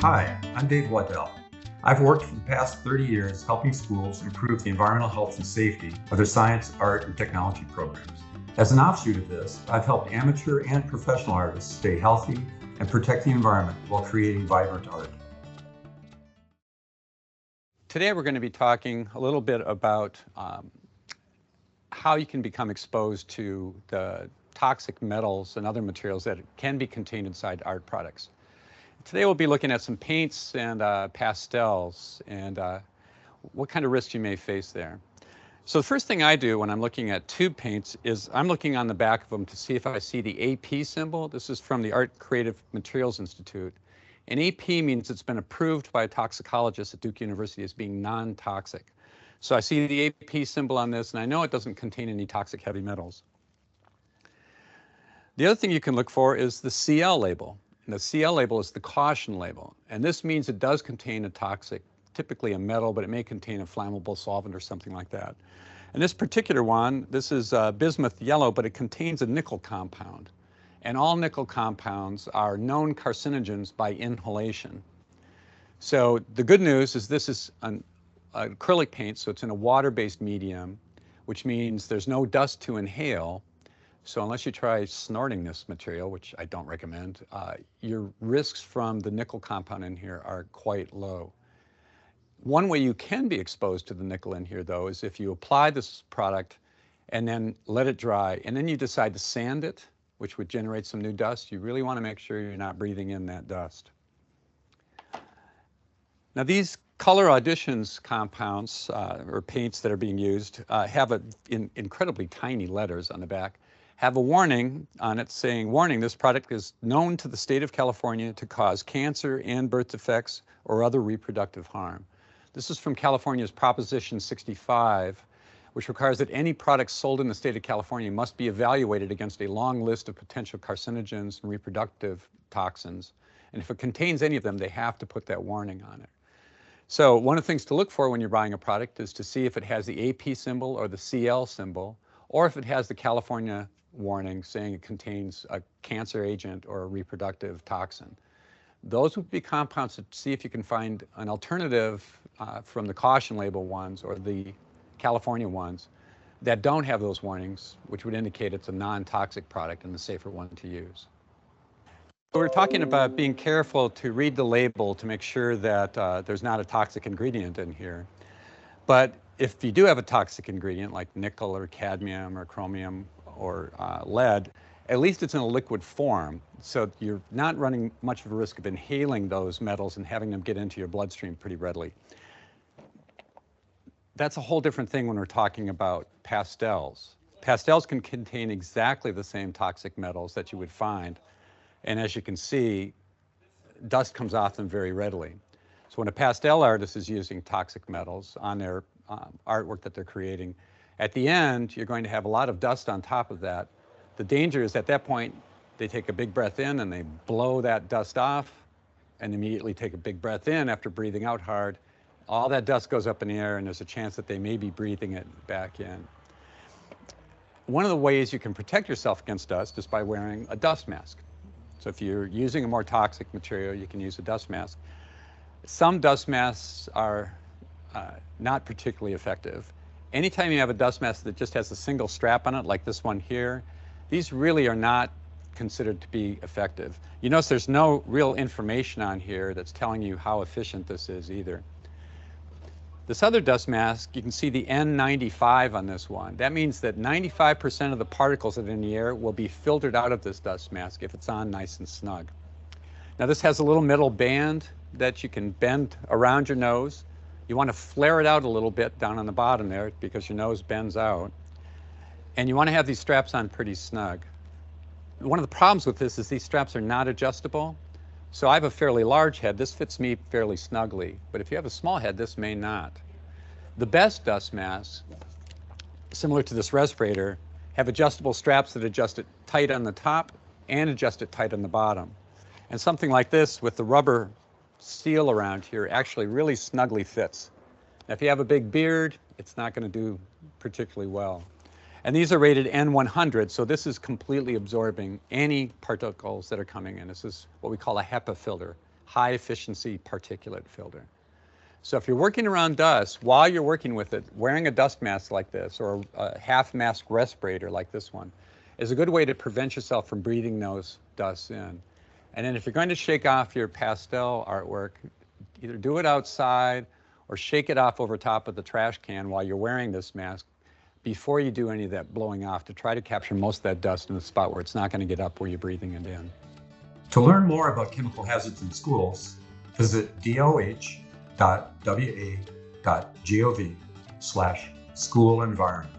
Hi, I'm Dave Waddell. I've worked for the past 30 years helping schools improve the environmental health and safety of their science, art, and technology programs. As an offshoot of this, I've helped amateur and professional artists stay healthy and protect the environment while creating vibrant art. Today we're going to be talking a little bit about how you can become exposed to the toxic metals and other materials that can be contained inside art products. Today we'll be looking at some paints and pastels and what kind of risks you may face there. So the first thing I do when I'm looking at tube paints is I'm looking on the back of them to see if I see the AP symbol. This is from the Art Creative Materials Institute. And AP means it's been approved by a toxicologist at Duke University as being non-toxic. So I see the AP symbol on this, and I know it doesn't contain any toxic heavy metals. The other thing you can look for is the CL label. And the CL label is the caution label. And this means it does contain a toxic, typically a metal, but it may contain a flammable solvent or something like that. And this particular one, this is bismuth yellow, but it contains a nickel compound. And all nickel compounds are known carcinogens by inhalation. So the good news is this is an acrylic paint, so it's in a water-based medium, which means there's no dust to inhale. So unless you try snorting this material, which I don't recommend, your risks from the nickel compound in here are quite low. One way you can be exposed to the nickel in here, though, is if you apply this product and then let it dry, and then you decide to sand it, which would generate some new dust. You really want to make sure you're not breathing in that dust. Now, these color auditions compounds or paints that are being used have incredibly tiny letters on the back, have a warning on it saying, warning, this product is known to the state of California to cause cancer and birth defects or other reproductive harm. This is from California's Proposition 65, which requires that any products sold in the state of California must be evaluated against a long list of potential carcinogens and reproductive toxins. And if it contains any of them, they have to put that warning on it. So one of the things to look for when you're buying a product is to see if it has the AP symbol or the CL symbol, or if it has the California warning saying it contains a cancer agent or a reproductive toxin. Those would be compounds to see if you can find an alternative from the caution label ones or the California ones that don't have those warnings, which would indicate it's a non-toxic product and the safer one to use. So we're talking about being careful to read the label to make sure that there's not a toxic ingredient in here. But if you do have a toxic ingredient like nickel or cadmium or chromium or lead, at least it's in a liquid form, so you're not running much of a risk of inhaling those metals and having them get into your bloodstream pretty readily. That's a whole different thing when we're talking about pastels. Pastels can contain exactly the same toxic metals that you would find, and as you can see, dust comes off them very readily. So when a pastel artist is using toxic metals on their artwork that they're creating, at the end, you're going to have a lot of dust on top of that. The danger is at that point, they take a big breath in and they blow that dust off and immediately take a big breath in after breathing out hard. All that dust goes up in the air and there's a chance that they may be breathing it back in. One of the ways you can protect yourself against dust is by wearing a dust mask. So if you're using a more toxic material, you can use a dust mask. Some dust masks are not particularly effective. Anytime you have a dust mask that just has a single strap on it, like this one here, these really are not considered to be effective. You notice there's no real information on here that's telling you how efficient this is either. This other dust mask, you can see the N95 on this one. That means that 95% of the particles that are in the air will be filtered out of this dust mask if it's on nice and snug. Now this has a little metal band that you can bend around your nose. You want to flare it out a little bit down on the bottom there because your nose bends out. And you want to have these straps on pretty snug. One of the problems with this is these straps are not adjustable. So I have a fairly large head. This fits me fairly snugly. But if you have a small head, this may not. The best dust masks, similar to this respirator, have adjustable straps that adjust it tight on the top and adjust it tight on the bottom. And something like this with the rubber seal around here actually really snugly fits. Now, if you have a big beard, it's not going to do particularly well. And these are rated N100, so this is completely absorbing any particles that are coming in. This is what we call a HEPA filter, high efficiency particulate filter. So if you're working around dust, while you're working with it, wearing a dust mask like this or a half mask respirator like this one is a good way to prevent yourself from breathing those dusts in. And then if you're going to shake off your pastel artwork, either do it outside or shake it off over top of the trash can while you're wearing this mask before you do any of that blowing off, to try to capture most of that dust in the spot where it's not going to get up where you're breathing it in. To learn more about chemical hazards in schools, visit doh.wa.gov/school environment.